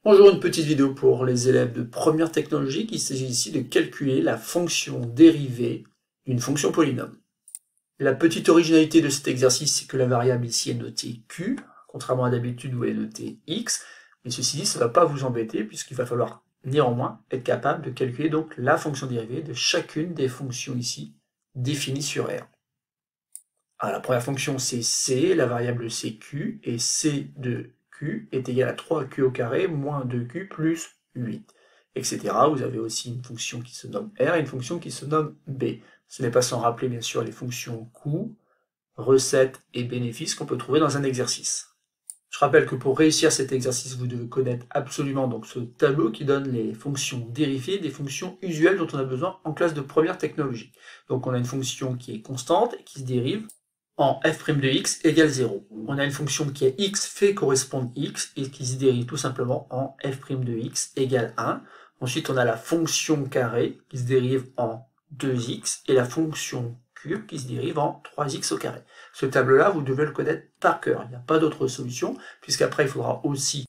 Bonjour, une petite vidéo pour les élèves de première technologie. Il s'agit ici de calculer la fonction dérivée d'une fonction polynôme. La petite originalité de cet exercice, c'est que la variable ici est notée Q, contrairement à d'habitude où elle est notée X. Mais ceci dit, ça ne va pas vous embêter puisqu'il va falloir néanmoins être capable de calculer donc la fonction dérivée de chacune des fonctions ici définies sur R. Alors, la première fonction c'est C, la variable c'est Q, et C de Q est égal à 3Q au carré moins 2Q plus 8, etc. Vous avez aussi une fonction qui se nomme R et une fonction qui se nomme B. Ce n'est pas sans rappeler bien sûr les fonctions coût, recette et bénéfice qu'on peut trouver dans un exercice. Je rappelle que pour réussir cet exercice, vous devez connaître absolument donc ce tableau qui donne les fonctions dérivées des fonctions usuelles dont on a besoin en classe de première technologie. Donc on a une fonction qui est constante et qui se dérive en f' de x égale 0. On a une fonction qui est x fait correspondre x et qui se dérive tout simplement en f' de x égale 1. Ensuite, on a la fonction carré qui se dérive en 2x et la fonction cube qui se dérive en 3x au carré. Ce tableau-là, vous devez le connaître par cœur. Il n'y a pas d'autre solution, puisqu'après, il faudra aussi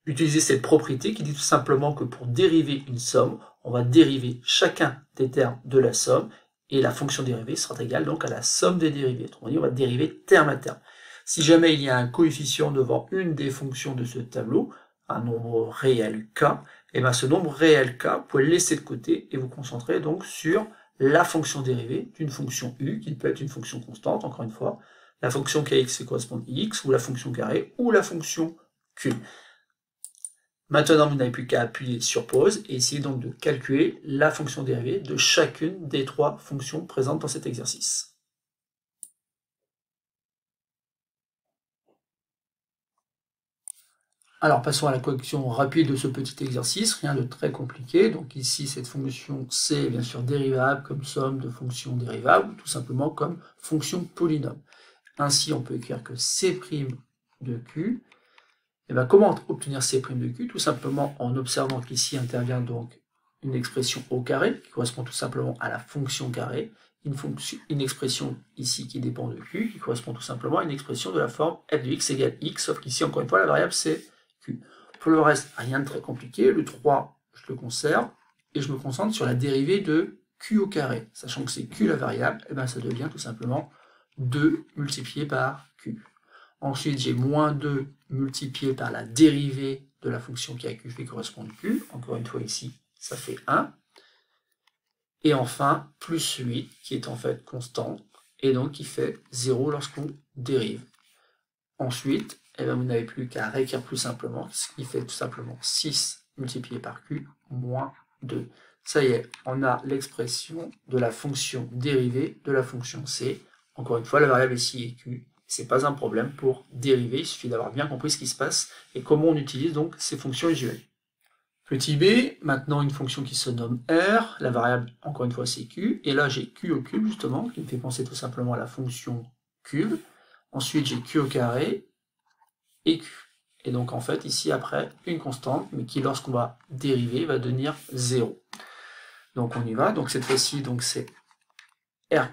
utiliser cette propriété qui dit tout simplement que pour dériver une somme, on va dériver chacun des termes de la somme et la fonction dérivée sera égale donc à la somme des dérivés. Autrement dit, on va dériver terme à terme. Si jamais il y a un coefficient devant une des fonctions de ce tableau, un nombre réel k, et bien ce nombre réel k, vous pouvez le laisser de côté et vous concentrer donc sur la fonction dérivée d'une fonction u, qui peut être une fonction constante, encore une fois, la fonction kx fait correspondre x, ou la fonction carré, ou la fonction q. Maintenant, vous n'avez plus qu'à appuyer sur pause et essayer donc de calculer la fonction dérivée de chacune des trois fonctions présentes dans cet exercice. Alors, passons à la correction rapide de ce petit exercice, rien de très compliqué. Donc ici, cette fonction C est bien sûr dérivable comme somme de fonctions dérivables, ou tout simplement comme fonction polynôme. Ainsi, on peut écrire que C' de Q. Et bien, comment obtenir C' de Q? Tout simplement en observant qu'ici intervient donc une expression au carré, qui correspond tout simplement à la fonction carré, une expression ici qui dépend de Q, qui correspond tout simplement à une expression de la forme f de x égale x, sauf qu'ici, encore une fois, la variable c'est Q. Pour le reste, rien de très compliqué, le 3, je le conserve, et je me concentre sur la dérivée de Q au carré. Sachant que c'est Q la variable, et bien ça devient tout simplement 2 multiplié par Q. Ensuite, j'ai moins 2 multiplié par la dérivée de la fonction qui a Q fait correspondre Q. Encore une fois ici, ça fait 1. Et enfin, plus 8, qui est en fait constant, et donc qui fait 0 lorsqu'on dérive. Ensuite, eh bien, vous n'avez plus qu'à réécrire plus simplement, ce qui fait tout simplement 6 multiplié par Q moins 2. Ça y est, on a l'expression de la fonction dérivée de la fonction C. Encore une fois, la variable ici est Q. C'est pas un problème pour dériver, il suffit d'avoir bien compris ce qui se passe et comment on utilise donc ces fonctions usuelles. Petit b, maintenant une fonction qui se nomme R, la variable encore une fois c'est Q, et là j'ai Q au cube justement, qui me fait penser tout simplement à la fonction cube. Ensuite j'ai Q au carré et Q. Et donc en fait ici après une constante, mais qui lorsqu'on va dériver va devenir 0. Donc on y va, donc cette fois-ci donc c'est R'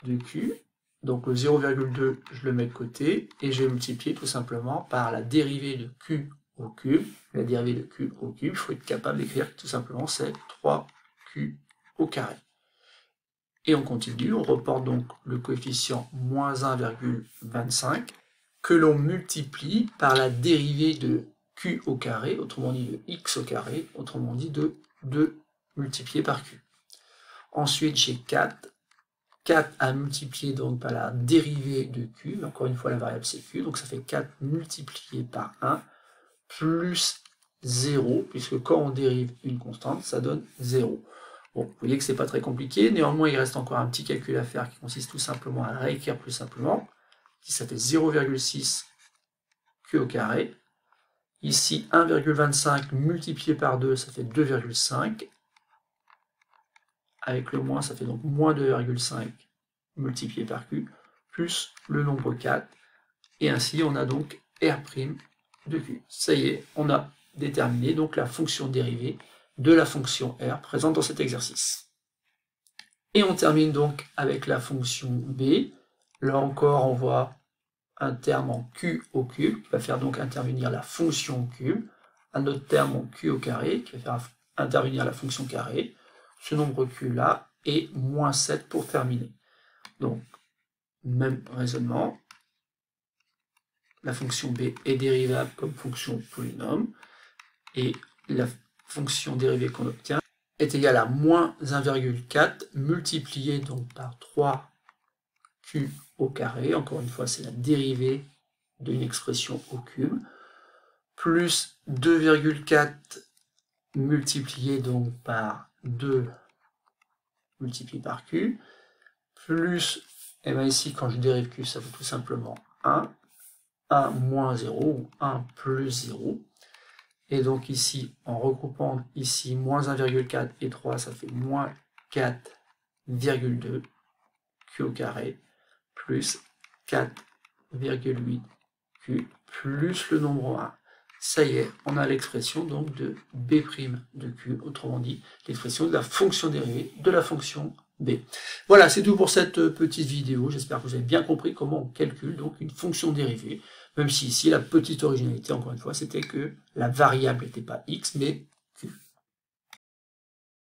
de Q. Donc le 0,2, je le mets de côté, et je vais multiplier tout simplement par la dérivée de Q au cube. La dérivée de Q au cube, il faut être capable d'écrire tout simplement, c'est 3Q au carré. Et on continue, on reporte donc le coefficient moins 1,25, que l'on multiplie par la dérivée de Q au carré, autrement dit de X au carré, autrement dit de 2 multiplié par Q. Ensuite, j'ai 4 à multiplier donc par la dérivée de Q, encore une fois la variable c'est Q, donc ça fait 4 multiplié par 1 plus 0, puisque quand on dérive une constante, ça donne 0. Bon, vous voyez que c'est pas très compliqué, néanmoins il reste encore un petit calcul à faire qui consiste tout simplement à réécrire plus simplement, ici ça fait 0,6 Q au carré, ici 1,25 multiplié par 2, ça fait 2,5, avec le moins, ça fait donc moins 2,5 multiplié par Q, plus le nombre 4, et ainsi on a donc R' de Q. Ça y est, on a déterminé donc la fonction dérivée de la fonction R présente dans cet exercice. Et on termine donc avec la fonction B. Là encore, on voit un terme en Q au cube, qui va faire donc intervenir la fonction cube. un autre terme en q au carré, qui va faire intervenir la fonction carré. Ce nombre q là est moins 7 pour terminer. Donc, même raisonnement. La fonction b est dérivable comme fonction polynôme, et la fonction dérivée qu'on obtient est égale à moins 1,4 multiplié donc par 3q au carré, encore une fois c'est la dérivée d'une expression au cube, plus 2,4 multiplié donc par 2 multiplié par q, plus, et bien ici quand je dérive q ça vaut tout simplement 1, 1 moins 0, ou 1 plus 0, et donc ici, en regroupant ici moins 1,4 et 3, ça fait moins 4,2 q au carré, plus 4,8 q, plus le nombre 1. Ça y est, on a l'expression donc de b' de q, autrement dit, l'expression de la fonction dérivée de la fonction b. Voilà, c'est tout pour cette petite vidéo. J'espère que vous avez bien compris comment on calcule donc une fonction dérivée, même si ici, la petite originalité, encore une fois, c'était que la variable n'était pas x, mais